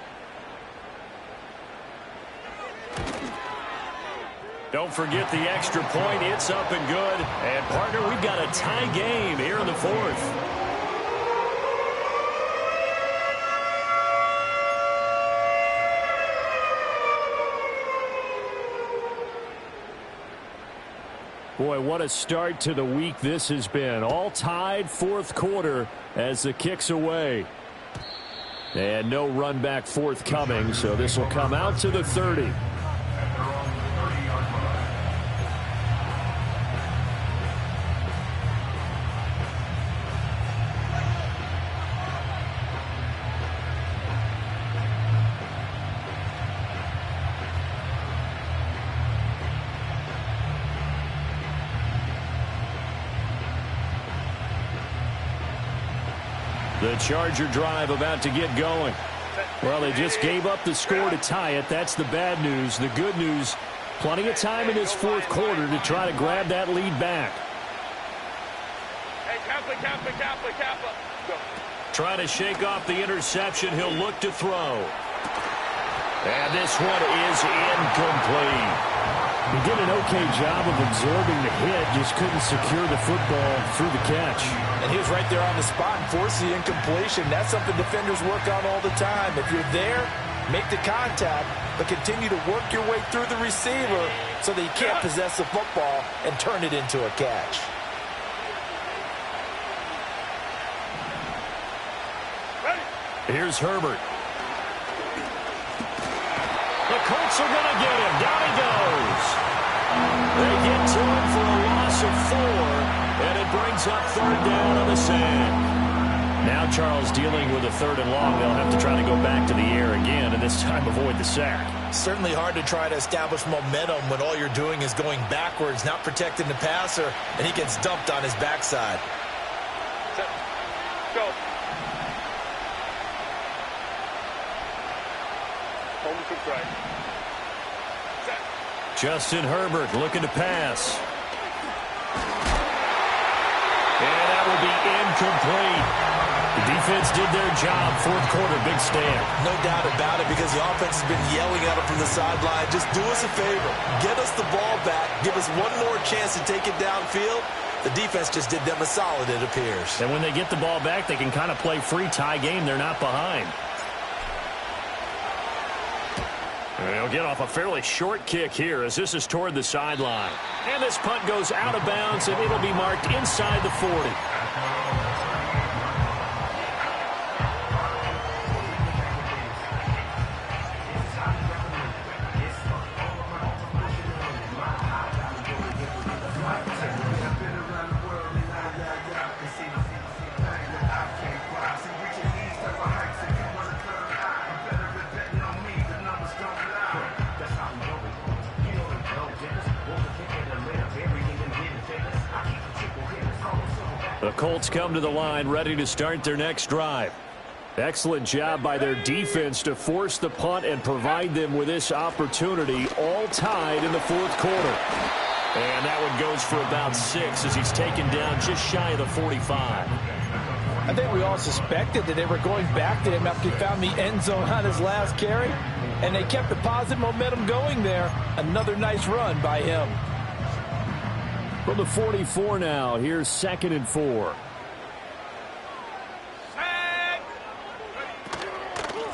Don't forget the extra point. It's up and good. And, partner, we've got a tie game here in the 4th. Boy, what a start to the week this has been. All tied 4th quarter as the kick's away. And no run back forthcoming, so this will come out to the 30. The Charger drive about to get going. Well, they just gave up the score to tie it. That's the bad news. The good news, plenty of time in this 4th quarter to try to grab that lead back. Hey, Kappa. Go. Trying to shake off the interception. He'll look to throw. And this one is incomplete. He did an okay job of absorbing the hit, just couldn't secure the football through the catch. And he was right there on the spot and forced the incompletion. That's something defenders work on all the time. If you're there, make the contact, but continue to work your way through the receiver so that you can't possess the football and turn it into a catch. Here's Herbert. The Colts are going to get him. Down he goes. They get to him for a loss of 4, and it brings up 3rd down on the sack. Now Charles dealing with a 3rd and long. They'll have to try to go back to the air again, and this time avoid the sack. Certainly hard to try to establish momentum when all you're doing is going backwards, not protecting the passer, and he gets dumped on his backside. Set. Go. Hold the quick right. Set. Justin Herbert looking to pass. And that will be incomplete. The defense did their job. 4th quarter, big stand. No doubt about it, because the offense has been yelling at him from the sideline. Just do us a favor. Get us the ball back. Give us one more chance to take it downfield. The defense just did them a solid, it appears. And when they get the ball back, they can kind of play free tie game. They're not behind. And they'll get off a fairly short kick here as this is toward the sideline. And this punt goes out of bounds, and it'll be marked inside the 40. The Colts come to the line ready to start their next drive. Excellent job by their defense to force the punt and provide them with this opportunity, all tied in the 4th quarter. And that one goes for about 6 as he's taken down just shy of the 45. I think we all suspected that they were going back to him after he found the end zone on his last carry, and they kept the positive momentum going there. Another nice run by him. From the 44 now, here's 2nd and 4.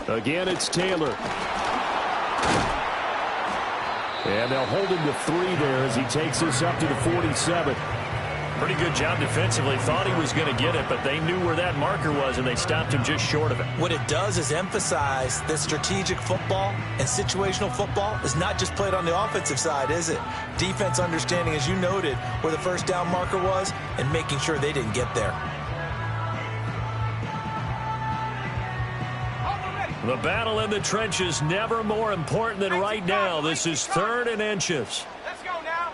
Again, it's Taylor. And they'll hold him to 3 there as he takes this up to the 47. Pretty good job defensively. Thought he was going to get it, but they knew where that marker was, and they stopped him just short of it. What it does is emphasize that strategic football and situational football is not just played on the offensive side, is it? Defense understanding, as you noted, where the 1st down marker was and making sure they didn't get there. The battle in the trenches never more important than right now. This is 3rd and inches. Let's go now.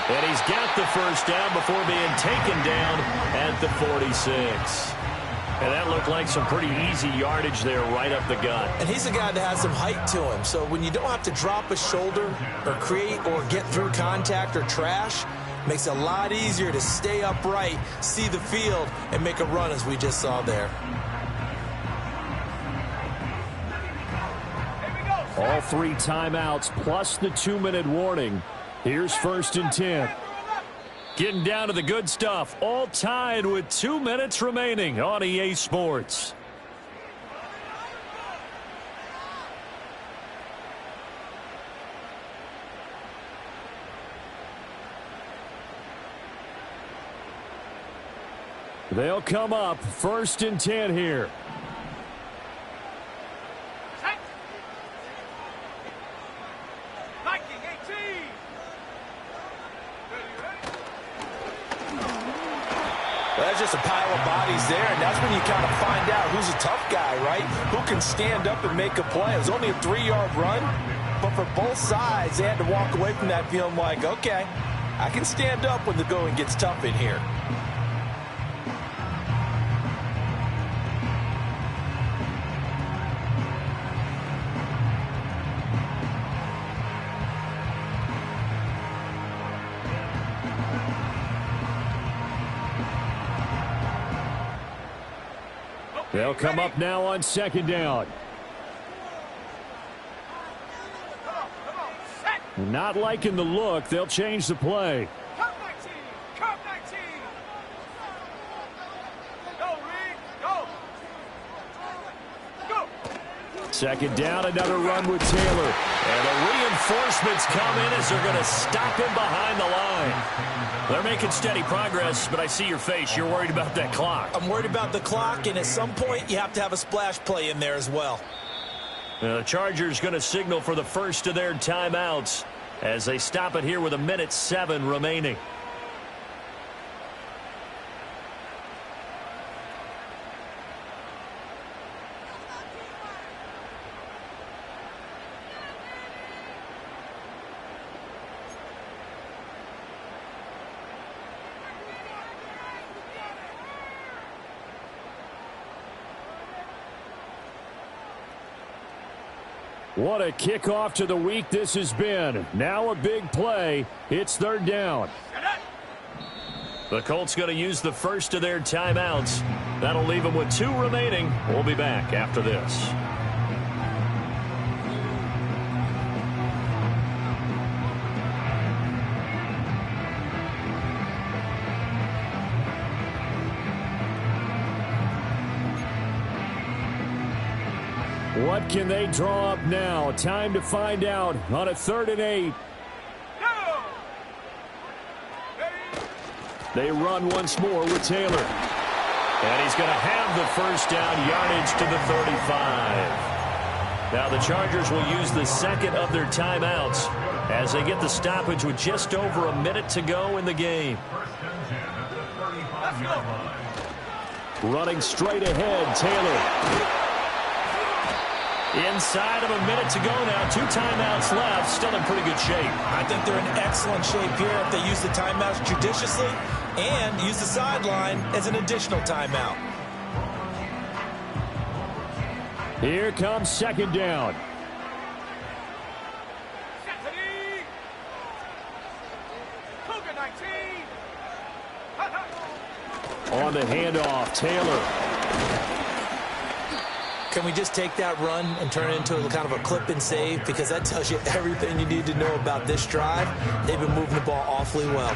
And he's got the 1st down before being taken down at the 46. And that looked like some pretty easy yardage there right up the gut. And he's a guy that has some height to him, so when you don't have to drop a shoulder or create or get through contact or trash, makes it a lot easier to stay upright, see the field, and make a run as we just saw there. All 3 timeouts plus the 2-minute warning. Here's 1st and 10. Getting down to the good stuff. All tied with 2 minutes remaining on EA Sports. They'll come up 1st and 10 here. Set. Viking 18. Well, that's just a pile of bodies there, and that's when you kind of find out who's a tough guy, right? Who can stand up and make a play. It was only a 3-yard run, but for both sides, they had to walk away from that feeling like, okay, I can stand up when the going gets tough in here. They'll come up now on 2nd down. Come on, set. Not liking the look. They'll change the play. Come 19. Come 19. Go, Reed. Go. Go. 2nd down, another run with Taylor. And the reinforcements come in as they're going to stop him behind the line. They're making steady progress, but I see your face. You're worried about that clock. I'm worried about the clock, and at some point you have to have a splash play in there as well. The Chargers going to signal for the first of their timeouts. as they stop it here with 1:07 remaining. What a kickoff to the week this has been. Now a big play. It's 3rd down. The Colts going to use the first of their timeouts. That'll leave them with 2 remaining. We'll be back after this. What can they draw up now? Time to find out on a 3rd and 8. They run once more with Taylor. And he's going to have the first down, yardage to the 35. Now the Chargers will use the second of their timeouts as they get the stoppage with just over a minute to go in the game. Running straight ahead, Taylor. Inside of a minute to go now. 2 timeouts left. Still in pretty good shape. I think they're in excellent shape here if they use the timeouts judiciously and use the sideline as an additional timeout. Here comes 2nd down. On the handoff, Taylor. Can we just take that run and turn it into a kind of a clip and save? Because that tells you everything you need to know about this drive. They've been moving the ball awfully well.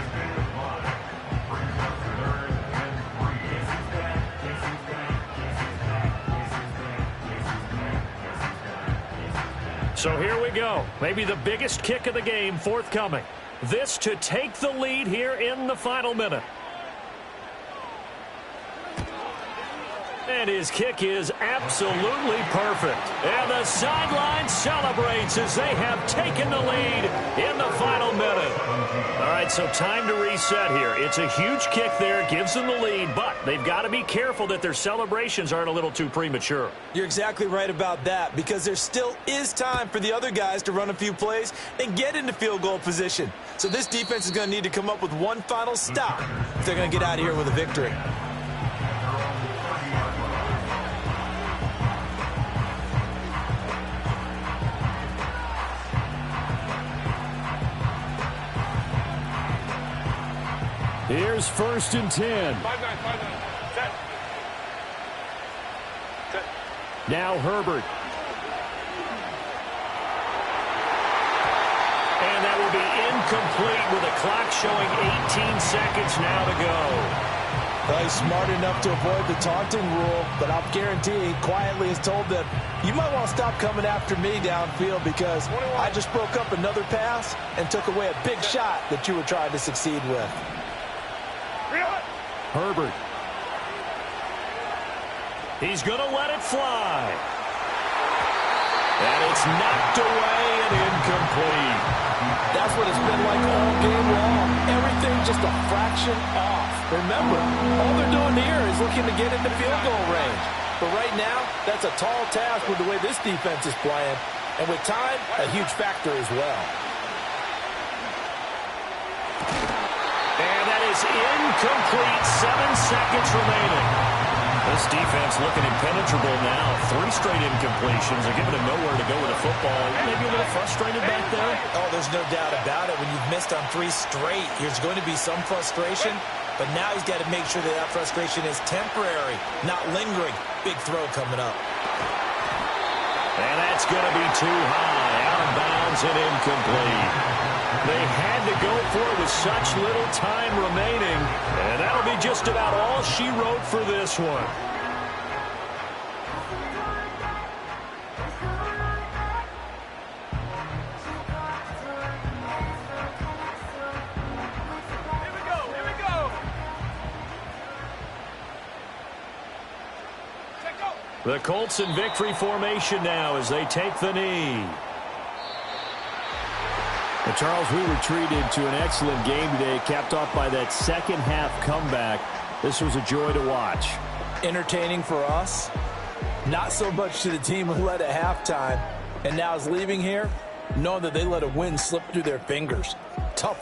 So here we go. Maybe the biggest kick of the game forthcoming. This to take the lead here in the final minute. And his kick is absolutely perfect. And the sideline celebrates as they have taken the lead in the final minute. All right, so time to reset here. It's a huge kick there, gives them the lead, but they've got to be careful that their celebrations aren't a little too premature. You're exactly right about that, because there still is time for the other guys to run a few plays and get into field goal position. So this defense is going to need to come up with one final stop if they're going to get out of here with a victory. Here's 1st and 10. 5-9. Set. Now Herbert. And that will be incomplete with a clock showing 18 seconds now to go. Well, he's smart enough to avoid the taunting rule, but I'll guarantee he quietly has told them, you might want to stop coming after me downfield because I just broke up another pass and took away a big shot that you were trying to succeed with. Herbert. He's going to let it fly. And it's knocked away and incomplete. That's what it's been like all game long. Everything just a fraction off. Remember, all they're doing here is looking to get into field goal range. But right now, that's a tall task with the way this defense is playing. And with time, a huge factor as well. And that is incomplete. 7 seconds remaining. This defense looking impenetrable now. 3 straight incompletions. They're giving him nowhere to go with the football. Maybe a little frustrated back there. Oh, there's no doubt about it. When you've missed on 3 straight, there's going to be some frustration. But now he's got to make sure that that frustration is temporary, not lingering. Big throw coming up. And that's going to be too high. Out of bounds and incomplete. They had to go for it with such little time remaining. And that'll be just about all she wrote for this one. Here we go. The Colts in victory formation now as they take the knee. Charles, we were treated to an excellent game today, capped off by that second half comeback. This was a joy to watch. Entertaining for us, not so much to the team who led at halftime and now is leaving here knowing that they let a win slip through their fingers. Tough.